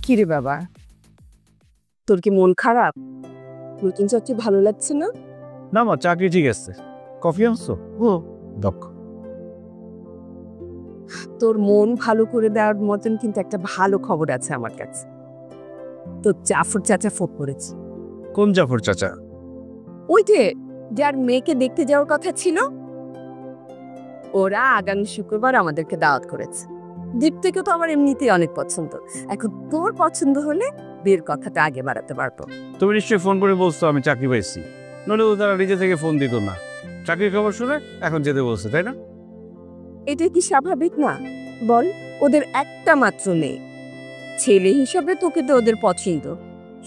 কিরে বাবা, তোর কি মন খারাপ? নতুন চাকরি ভালো লাগছে না? না মা, চাকরি ঠিক আছে। কফি আনছো? দক্ষ। তোর মন ভালো করে দেওয়ার মতন কিন্তু একটা ভালো খবর আছে আমার কাছে। তোর জাফর চাচা ফোন করেছে। কোন জাফর চাচা? ওই যে যার মেয়েকে দেখতে যাওয়ার কথা ছিল, ওরা আগামী শুক্রবার আমাদেরকে দাওয়াত করেছে। দীপ্তিকে তো আমার এমনিতেই অনেক পছন্দ, এখন তোর পছন্দ হলে বিয়ের কথাটা আগে বাড়াতে পারবো। তুমি নিশ্চয়ই ফোন করে বলছো আমি চাকরি পাইছি, নইলে তো তারা নিজে থেকে ফোন দিত না। চাকরির খবর শুনে এখন যেতে বলছে, তাই না? এটা কি স্বাভাবিক না বল? ওদের একটা মাত্র নেই, ছেলে হিসাবে তোকে তো ওদের পছন্দ,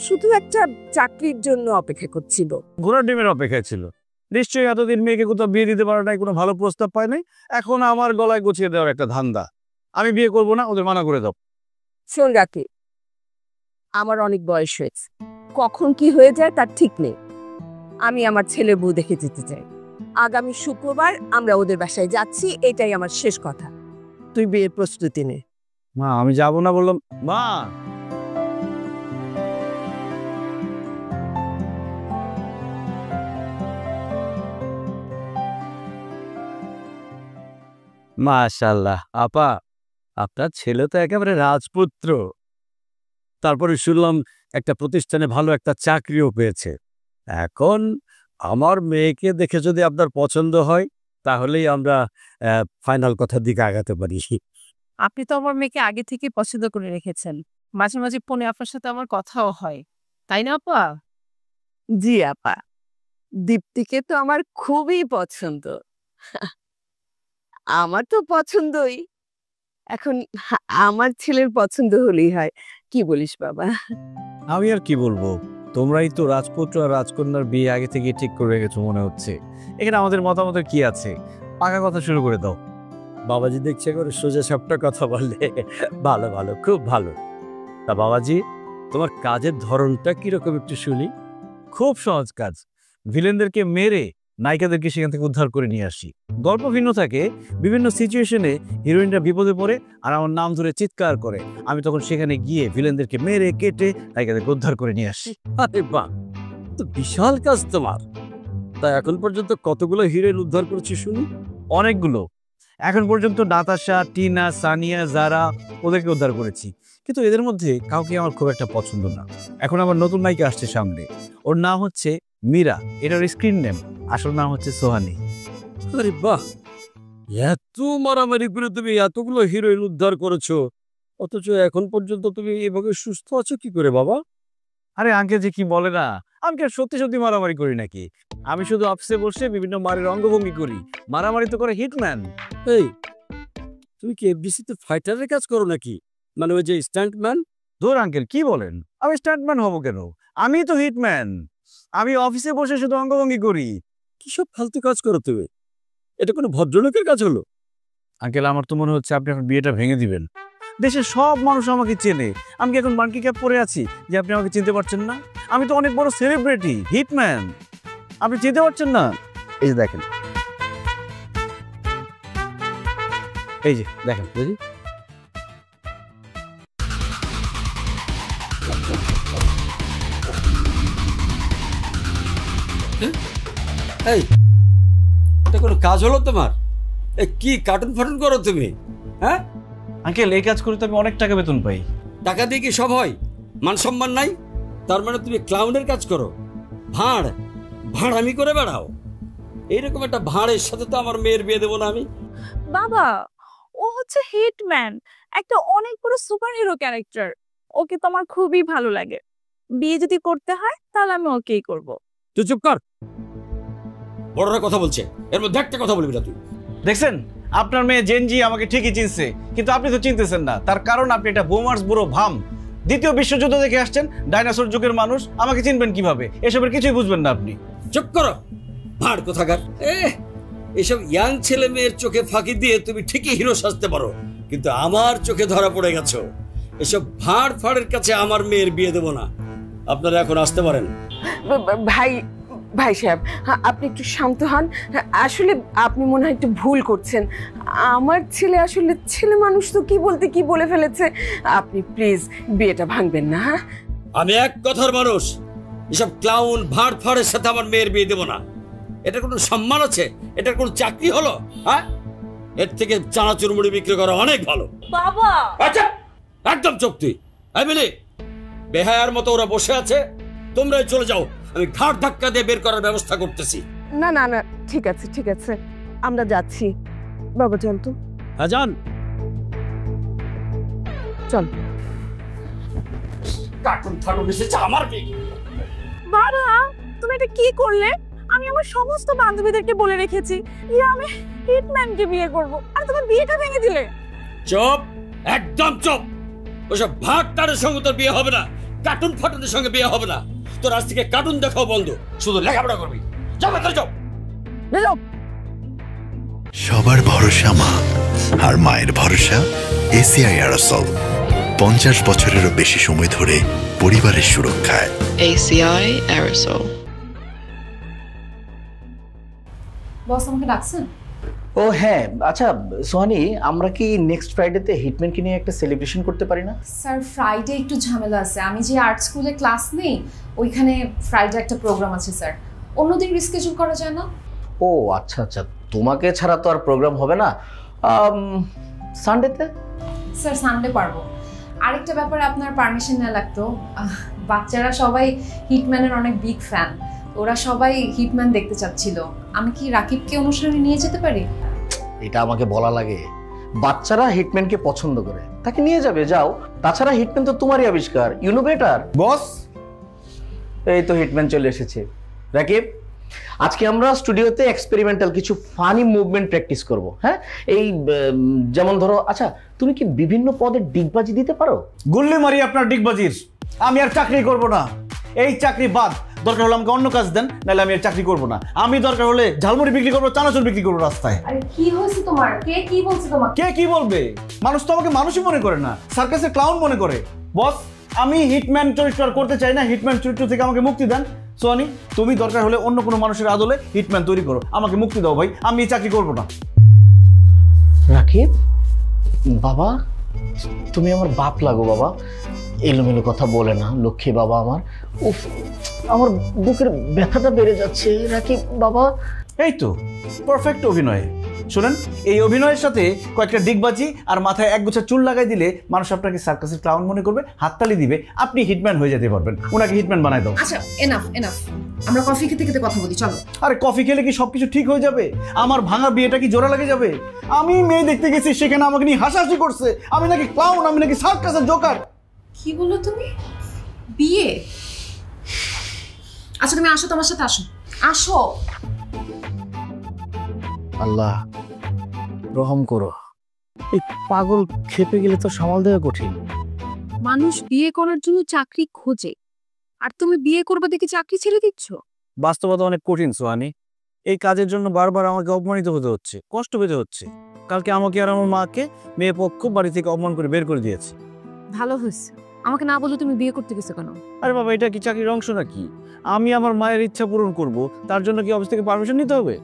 শুধু একটা চাকরির জন্য অপেক্ষা করছিল। ঘোড়ার ডিমের অপেক্ষায় ছিল। নিশ্চয়ই এতদিন মেয়েকে কোথাও বিয়ে দিতে পারে নাই, কোনো ভালো প্রস্তাব পায় নাই, এখন আমার গলায় গুছিয়ে দেওয়ার একটা ধান্দা। আমি বিয়ে করবো না, ওদের মানা করে দাও। শোন রাকি, আমার অনেক বয়স হয়েছে, কখন কি হয়ে যায় তার ঠিক নেই। আমি আমার ছেলের বউ দেখে যেতে চাই। আগামী শুক্রবার আমরা ওদের বাসায় যাচ্ছি, এটাই আমার শেষ কথা। তুই বিয়ের প্রস্তুতি নে। মা আমি যাবো না বললাম। মা মাশাআল্লাহ আপা, আপনার ছেলে তো একেবারে রাজপুত্র। তারপরে শুনলাম একটা প্রতিষ্ঠানে ভালো একটা চাকরিও পেয়েছে। এখন আমার মেয়েকে দেখে যদি আপনার পছন্দ হয় তাহলেই আমরা ফাইনাল কথার দিকে আগাতে পারি। আপনি তো আমার মেয়েকে আগে থেকে পছন্দ করে রেখেছেন, মাঝে মাঝে ফোনে আপনার সাথে আমার কথাও হয়, তাই না আপা? জি আপা, দীপ্তিকে তো আমার খুবই পছন্দ। আমার তো পছন্দই, এখন আমার ছেলের পছন্দ হলেই হয়। কি বলিস বাবা? আমি আর কি বলবো, তোমরাই তো রাজপুত্র আর রাজকন্যার বিয়ে আগে থেকে ঠিক করে রেখেছো মনে হচ্ছে। এখানে আমাদের মতামতের কি আছে? পাকা কথা শুরু করে দাও। বাবাজি দেখছে করে সোজা সাপটা কথা বললে। ভালো ভালো, খুব ভালো। তা বাবাজি, তোমার কাজের ধরনটা কিরকম একটু শুনি। খুব সহজ কাজ, ভিলেনদেরকে মেরে নায়িকাদেরকে সেখান থেকে উদ্ধার করে নিয়ে আসি। গল্প ভিন্ন থাকে, বিভিন্ন সিচুয়েশনে হিরোইনরা বিপদে পড়ে আর আমার নাম ধরে চিৎকার করে, আমি তখন সেখানে গিয়ে ভিলেনদেরকে মেরে কেটে নায়িকাদেরকে উদ্ধার করে নিয়ে আসি। আরে বাহ, তো বিশাল কাজ তোমার। তা এখন পর্যন্ত কতগুলো হিরোইন উদ্ধার করেছি শুনি? অনেকগুলো। এখন পর্যন্ত নাতাশা, টিনা, সানিয়া, জারা ওদেরকে উদ্ধার করেছি, কিন্তু এদের মধ্যে কাউকে আমার খুব একটা পছন্দ না। এখন আমার নতুন নায়িকা আসছে সামনে, ওর নাম হচ্ছে মীরা, এটার স্ক্রিন নেম, আসল নাম হচ্ছে সোহানি। আরে বাহ, এত মারামারি করে তুমি এতগুলো হিরোইন উদ্ধার করেছো, অথচ এখন পর্যন্ত তুমি এভাবে সুস্থ আছো কি করে বাবা? আরে আঙ্কেল যে কি বলে না, আমি কি সত্যি সত্যি মারামারি করি নাকি? আমি শুধু অফিসে বসে বিভিন্ন মারের অঙ্গভঙ্গি করি, মারামারি তো করে হিটম্যান। এই, তুমি কি এফডিসিতে ফাইটারের কাজ করো নাকি? মানে ওই যে স্ট্যান্টম্যান? ধর আঙ্কেল, কি বলেন? আমি স্ট্যান্টম্যান হব কেন? আমি তো হিটম্যান। আমি অফিসে বসে শুধু অঙ্গভঙ্গি করি। কি সব ফালতু কাজ করো তুমি? এটা কোনো ভদ্রলোকের কাজ হলো? আঙ্কেল, আমার তো মনে হচ্ছে আপনি আপনার বিয়েটা ভেঙে দিবেন। দেশের সব মানুষ আমাকে চেনে, আমি কি এখন মানকি ক্যাপ পরে আছি যে আপনি আমাকে চিনতে পারছেন না? আমি তো অনেক বড় সেলিব্রিটি, হিটম্যান, আপনি চিনতে পারছেন না? এই যে দেখেন, এই যে দেখেন, বুঝি? এই, এটা কোনো কাজ হলো তোমার? কি কার্টুন ফাটুন করো তুমি? হ্যাঁ আঙ্কেল, এই কাজ করে তো আমি অনেক টাকা বেতন পাই। টাকা দিয়ে কি সব হয়? মান সম্মান নাই? তার মানে তুমি ক্লাউনের কাজ করো, ভাঁড় আমি করে বেড়াও। এইরকম একটা ভাঁড়ের সাথে তো আমার মেয়ের বিয়ে দেবো না আমি। বাবা, ও হচ্ছে হিটম্যান, একটা অনেক বড় সুপারহিরো ক্যারেক্টার। ওকে তো আমার খুবই ভালো লাগে। বিয়ে যদি করতে হয় তাহলে আমি ওকেই করব। তুই চুপ কর, বড়রা কথা বলছে, এর মধ্যে একটা কথা বলবি না তুই। দেখছেন, আপনার মেয়ে জেনজি আমাকে ঠিকই চিনছে, কিন্তু আপনি তো চিনতেছেন না। তার কারণ আপনি এটা বোমার্স বুড়ো ভাম। দ্বিতীয় বিশ্বযুদ্ধ দেখে আসছেন, ডাইনোসর যুগের মানুষ, আমাকে চিনবেন কিভাবে? এসবের কিছুই বুঝবেন না আপনি। চুপ করো, ভাঁড় কোথাকার। এসব ইয়াং ছেলে মেয়ের চোখে ফাঁকি দিয়ে তুমি ঠিকই হিরো সাজতে পারো, কিন্তু আমার চোখে ধরা পড়ে গেছো। এসব ভাঁড় ফাড়ের কাছে আমার মেয়ের বিয়ে দেবো না। আপনারা এখন আসতে পারেন। ভাই সাহেব, আপনি একটু শান্ত হন। আসলে আপনি মনে হয় একটু ভুল করছেন। আমার ছেলে আসলে ছেলে মানুষ তো কি বলতে কি বলে ফেলেছে। আপনি প্লিজ বিয়েটা ভাঙবেন না। আমি এক কথার মানুষ, এসব ক্লাউন ভাঁড় ফাড়ের সাথে আমার মেয়ের বিয়ে দেবো না। এটা কোনো সম্মান আছে? এটার কোনো চাকরি হলো? হ্যাঁ, এর থেকে চানাচুর মুড়ি বিক্রি করা অনেক ভালো। বাবা, আচ্ছা একদম চুপ তুই। বেহায়ার মতো ওরা বসে আছে, তোমরাই চলে যাও, আমি ঘাট ধাক্কা দিয়ে বের করার ব্যবস্থা করতেছি। না না না, ঠিক আছে ঠিক আছে, আমরা যাচ্ছি। বাবা চল তো। হ্যাঁ যান, চল। কার্টুন ফাটুন এসেছে আমার বিয়ে। বাবা, তুমি এটা কি করলে? আমি আমার সমস্ত বান্ধবীদেরকে বলে রেখেছি যে আমি হিটম্যানকে বিয়ে করব, আর তুমি বিয়েটা ভেঙে দিলে। চুপ, একদম চুপ। ওসব ভাট টারের সঙ্গে তোর বিয়ে হবে না, কার্টুন ফাটুনের সঙ্গে বিয়ে হবে না। তোর আজ থেকে কার্টুন দেখাও বন্ধ, শুধু লেখাপড়া করবি। যাও ভেতরে যাও। সবার ভরসা মা, আর মায়ের ভরসা এসিআই অ্যারোসল। 50 বছরেরও বেশি সময় ধরে পরিবারের সুরক্ষায়। ACI Aerosol. বস আমাকে ডাকছেন? ও হ্যাঁ, আচ্ছা সোহানি, আমরা কি নেক্সট ফ্রাইডেতে হিটম্যানকে নিয়ে একটা সেলিব্রেশন করতে পারি না? স্যার, ফ্রাইডে একটু ঝামেলা আছে। আমি যে আর্ট স্কুলে ক্লাস নেই, ওইখানে ফ্রাইডে একটা প্রোগ্রাম আছে স্যার। অন্যদিন রিস্কেডিউল করা যায় না? ও আচ্ছা আচ্ছা, তোমাকে ছাড়া তো আর প্রোগ্রাম হবে না। সানডেতে? স্যার সানডে পারবো। আরেকটা ব্যাপারে আপনার পারমিশন নেওয়া লাগতো। বাচ্চারা সবাই হিটম্যানের অনেক বিগ ফ্যান, ওরা সবাই হিটম্যান দেখতে চাচ্ছিল। আমি কি রাকিবকে অনুষ্ঠানে নিয়ে যেতে পারি? এটা আমাকে বলা লাগে? বাচ্চারা হিটম্যানকে পছন্দ করে, তাকে নিয়ে যাবে, যাও। তাছাড়া হিটম্যান তো তোমারই আবিষ্কার, ইউ নো বেটার। বস, এই তো হিটম্যান চলে এসেছে। রাকিব, আজকে আমরা স্টুডিওতে এক্সপেরিমেন্টাল কিছু ফানি মুভমেন্ট প্র্যাকটিস করব। হ্যাঁ, এই যেমন ধরো, আচ্ছা তুমি কি বিভিন্ন পদের ডিগবাজি দিতে পারো? গুল্লি মারি আপনার ডিগবাজির। আমি আর চাকরি করব না, এই চাকরি বাদ। দরকার হলে আমাকে অন্য কাজ দেন, নাহলে আমি আর চাকরি করব না। আমি দরকার হলে ঝালমুড়ি বিক্রি করবো, চানাচুর বিক্রি করবো রাস্তায়। আরে কি হয়েছে তোমার? কে কি বলছে তোমাকে? কে কি বলবে? মানুষ তো আমাকে মানুষই মনে করে না, সার্কাসের ক্লাউন মনে করে। বস, আমি হিটম্যান চরিত্র আর করতে চাই না, হিটম্যান চরিত্র থেকে আমাকে মুক্তি দেন। সোয়ানি, তুমি দরকার হলে অন্য কোনো মানুষের আদলে হিটম্যান তৈরি করো, আমাকে মুক্তি দাও ভাই, আমি এই চাকরি করব না। রাকিব বাবা, তুমি আমার বাপ লাগো বাবা, এলোমেলো কথা বলে না, লক্ষ্মী বাবা আমার। উফ, আমার বুকের ব্যথাটা বেড়ে যাচ্ছে রাকিব বাবা। এই তো পারফেক্ট অভিনয়। শুনেন, এই অভিনয়ের সাথে কয়েকটা ডিগবাজি আর মাথায় একগুচ্ছা চুল লাগাই দিলে মানুষ আপনাকে সার্কাসের ক্লাউন মনে করবে, হাততালি দিবে, আপনি হিটম্যান হয়ে যেতে পারবেন। ওনাকে হিটম্যান বানাই দাও। আচ্ছা, এনাফ এনাফ, আমরা কফি খেতে খেতে কথা বলি, চলো। আরে কফি খেলে কি সবকিছু ঠিক হয়ে যাবে? আমার ভাঙা বিয়েটা কি জোড়া লেগে যাবে? আমি মেয়ে দেখতে গেছি, সেখানে আমাকে নিয়ে হাসাহাসি করছে, আমি নাকি ক্লাউন, আমি নাকি সার্কাসের জোকার। কি বললো তুমি? বিয়ে? আচ্ছা তুমি আসো, তোমার সাথে আসো, আসো। আল্লাহ রহম করো, এই পাগল খেপে গেলে তো সামাল দেওয়া কঠিন। মানুষ বিয়ে করার জন্য চাকরি খোঁজে, আর তুমি বিয়ে করবে দেখে চাকরি ছেড়ে দিচ্ছ। বাস্তবতা অনেক কঠিন সোহানি, এই কাজের জন্য বারবার আমাকে অপমানিত হতে হচ্ছে, কষ্ট পেতে হচ্ছে। কালকে আমাকে আর আমার মাকে মেয়ে পক্ষ বাড়ি থেকে অপমান করে বের করে দিয়েছে। ভালো হয়েছে, আমাকে না বলে তুমি বিয়ে করতে গেছো কেন? আরে বাবা, এটা কি চাকরির অংশ নাকি? আমি আমার মায়ের ইচ্ছা পূরণ করব, তার জন্য কি অফিস থেকে পারমিশন নিতে হবে?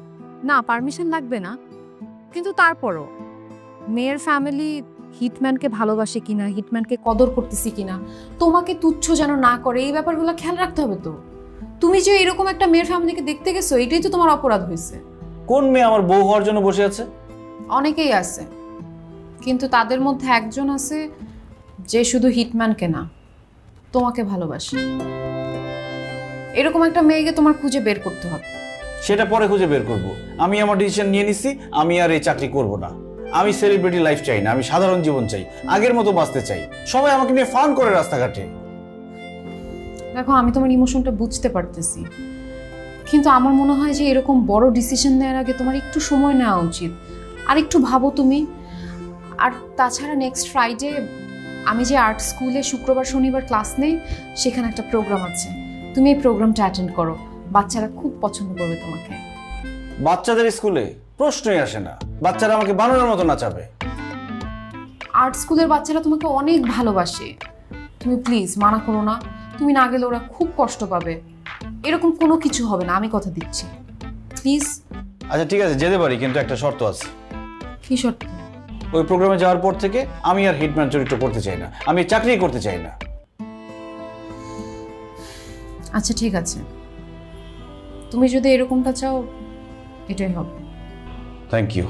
না, পারমিশন লাগবে না, কিন্তু তারপরও মেয়ের ফ্যামিলি হিটম্যানকে ভালোবাসে কিনা, হিটম্যানকে কদর করতেছি কিনা, তোমাকে তুচ্ছ যেন না করে, এই ব্যাপারগুলো খেয়াল রাখতে হবে তো। তুমি যে এরকম একটা মেয়ের ফ্যামিলিকে দেখতে গেছো, এটাই তো তোমার অপরাধ হয়েছে। কোন মেয়ে আমার বউ হওয়ার জন্য বসে আছে? অনেকেই আছে, কিন্তু তাদের মধ্যে একজন আছে যে শুধু হিটম্যানকে না, তোমাকে ভালোবাসে। এরকম একটা মেয়েকে তোমার খুঁজে বের করতে হবে। সেটা পরে খুঁজে বের করব। আমি আমার ডিসিশন নিয়ে নিছি, আমি আর এই চাকরি করব না। আমি সেলিব্রিটি লাইফ চাই না, আমি সাধারণ জীবন চাই, আগের মতো বাঁচতে চাই। সবাই আমাকে নিয়ে ফান করে রাস্তাঘাটে। দেখো, আমি তোমার ইমোশনটা বুঝতে পারতেছি, কিন্তু আমার মনে হয় যে এরকম বড় ডিসিশন নেওয়ার আগে তোমার একটু সময় নেওয়া উচিত, আর একটু ভাবো তুমি। আর তাছাড়া নেক্সট ফ্রাইডে আমি যে আর্ট স্কুলে শুক্রবার শনিবার ক্লাস নেই, সেখানে একটা প্রোগ্রাম আছে, তুমি এই প্রোগ্রামটা অ্যাটেন্ড করো, বাচ্চারা খুব পছন্দ করবে তোমাকে। বাচ্চাদের স্কুলে প্রশ্নই আসে না, বাচ্চারা আমাকে বানানোর মতো নাচাবে। আর্ট স্কুলের বাচ্চারা তোমাকে অনেক ভালোবাসে, তুমি প্লিজ মানা করো না। তুমি না গেলে ওরা খুব কষ্ট পাবে। এরকম কোনো কিছু হবে না, আমি কথা দিচ্ছি, প্লিজ। আচ্ছা ঠিক আছে, যেতে পারি, কিন্তু একটা শর্ত আছে। কি শর্ত? ওই প্রোগ্রামে যাওয়ার পর থেকে আমি আর হিটম্যান চরিত্র করতে চাই না, আমি চাকরি করতে চাই না। আচ্ছা ঠিক আছে, তুমি যদি এরকমটা চাও, এটাই হবে। Thank you.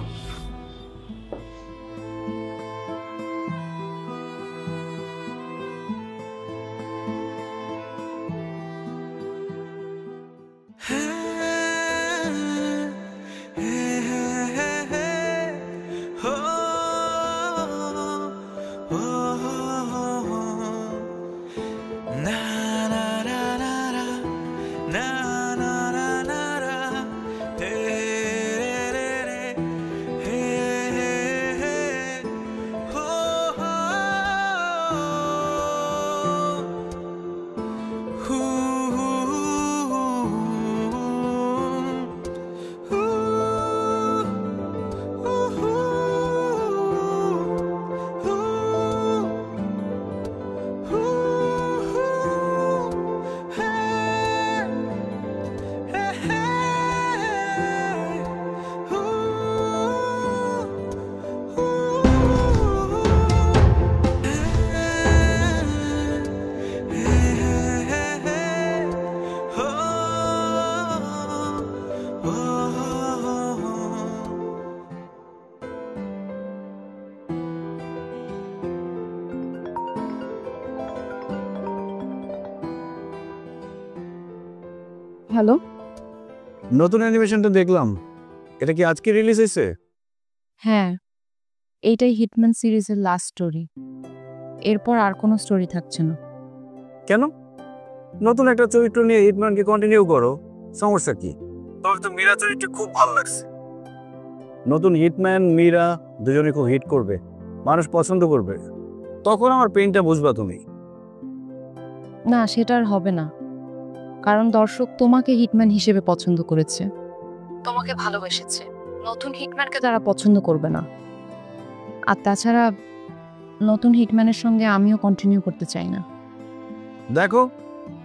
হ্যালো, নতুন অ্যানিমেশনটা দেখলাম, এটা কি আজকে রিলিজ হয়েছে? হ্যাঁ, এইটাই হিটম্যান সিরিজের লাস্ট স্টোরি। এরপর আর কোনো স্টোরি থাকছে না। কেন? নতুন একটা চরিত্র নিয়ে হিটম্যানকে কন্টিনিউ করো, সমস্যা কি? তবে তো মীরা চরিত্রটা খুব ভালো লাগছে। নতুন হিটম্যান মীরা দুজনে খুব হিট করবে, মানুষ পছন্দ করবে, তখন আমার পেইনটা বুঝবা তুমি। না, সেটা আর হবে না, কারণ দর্শক তোমাকে হিটম্যান হিসেবে পছন্দ করেছে, তোমাকে ভালোবেসেছে। নতুন হিটম্যানকে তারা পছন্দ করবে না। আর তাছাড়া নতুন হিটম্যানের সঙ্গে আমিও কন্টিনিউ করতে চাই না। দেখো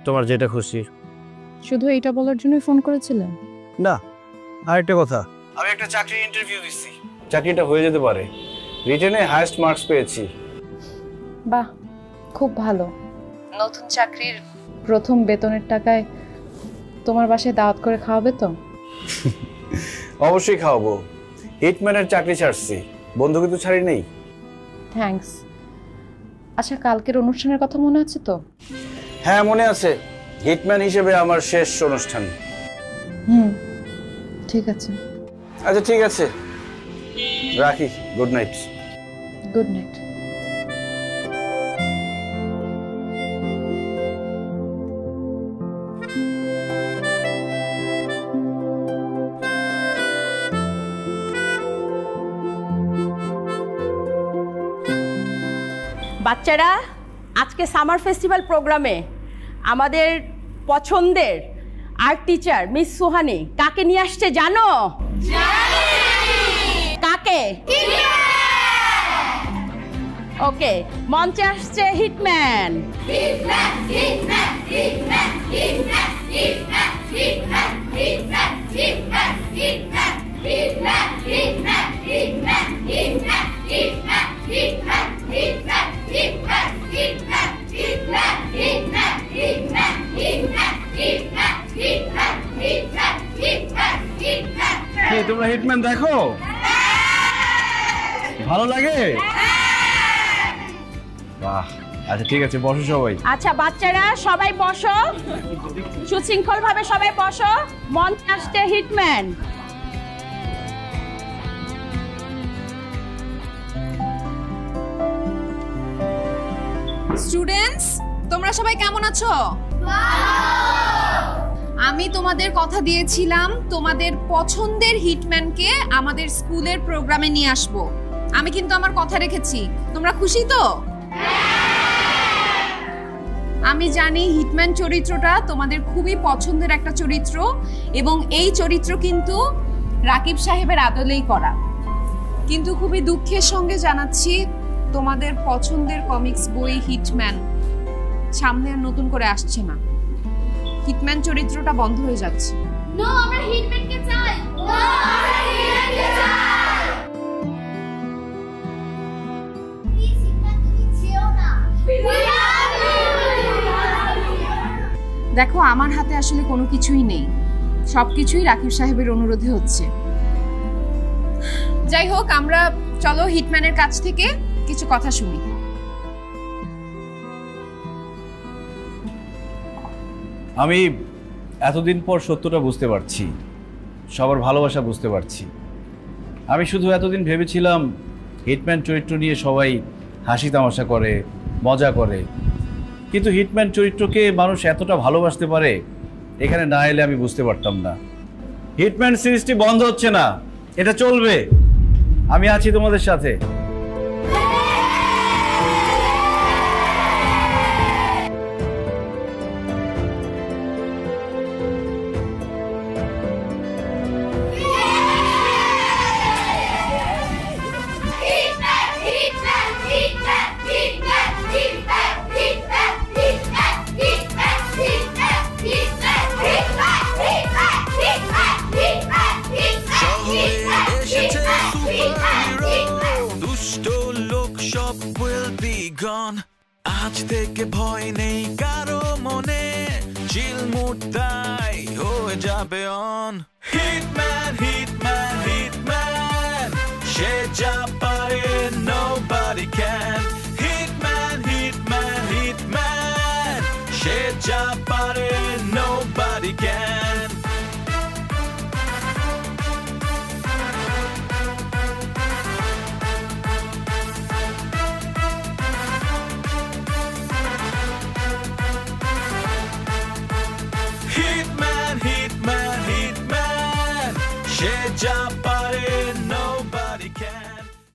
তোমার যেটা খুশি। শুধু এইটা বলার জন্যই ফোন করেছিলেন? না, আরেকটা কথা, আমি একটা চাকরির ইন্টারভিউ দিচ্ছি, চাকরিটা হয়ে যেতে পারে। রিটেনে হাইয়েস্ট মার্কস পেয়েছি। বাহ, খুব ভালো। নতুন চাকরির প্রথম বেতনের টাকায় তোমার বাসায় দাওয়াত করে খাওয়াবে তো? অবশ্যই খাওয়াবো। হিটম্যানের চাকরি ছাড়ছি, বন্ধু কিন্তু ছাড়ি নেই। থ্যাঙ্কস। আচ্ছা, কালকের অনুষ্ঠানের কথা মনে আছে তো? হ্যাঁ মনে আছে, হিটম্যান হিসেবে আমার শেষ অনুষ্ঠান। ঠিক আছে। আচ্ছা ঠিক আছে, রাখি। Good night. Good night. বাচ্চারা, আজকে সামার ফেস্টিভ্যাল প্রোগ্রামে আমাদের পছন্দের আর্ট টিচার মিস সুহানি কাকে নিয়ে আসছে জানো? কাকে? ওকে, মঞ্চে আসছে হিটম্যান। তোমরা হিটম্যান দেখো? ভালো লাগে? বাহ, আচ্ছা ঠিক আছে, বসো সবাই। আচ্ছা বাচ্চারা সবাই বসো, সুশৃঙ্খল ভাবে সবাই বসো। মঞ্চে আসছে হিটম্যান। স্টুডেন্টস, তোমরা সবাই কেমন আছো? আমি তোমাদের কথা দিয়েছিলাম তোমাদের পছন্দের হিটম্যানকে আমাদের স্কুলের প্রোগ্রামে নিয়ে আসব। আমি কিন্তু আমার কথা রেখেছি। তোমরা খুশি তো? আমি জানি হিটম্যান চরিত্রটা তোমাদের খুবই পছন্দের একটা চরিত্র, এবং এই চরিত্র কিন্তু রাকিব সাহেবের আদলেই করা। কিন্তু খুবই দুঃখের সঙ্গে জানাচ্ছি, তোমাদের পছন্দের কমিক্স বই হিটম্যান সামনে আর নতুন করে আসছে না। হিটম্যান চরিত্রটা বন্ধ হয়ে যাচ্ছে। নো, আমরা হিটম্যানকে চাই। দেখো, আমার হাতে আসলে কোনো কিছুই নেই, সবকিছুই রাকিব সাহেবের অনুরোধে হচ্ছে। যাই হোক, আমরা চলো হিটম্যানের কাছ থেকে কিছু কথা শুনি। আমি এতদিন পর সত্যটা বুঝতে পারছি, সবার ভালোবাসা বুঝতে পারছি। আমি শুধু এতদিন ভেবেছিলাম হিটম্যান চরিত্র নিয়ে সবাই হাসি তামাশা করে, মজা করে, কিন্তু হিটম্যান চরিত্রকে মানুষ এতটা ভালোবাসতে পারে এখানে না এলে আমি বুঝতে পারতাম না। হিটম্যান সিরিজটি বন্ধ হচ্ছে না, এটা চলবে। আমি আছি তোমাদের সাথে। আজ থেকে ভয় নেই কারো মনে, চিলমুটাই হয়ে যাবে অন। হিটম্যান হিটম্যান হিটম্যান, সে যা পারে nobody can।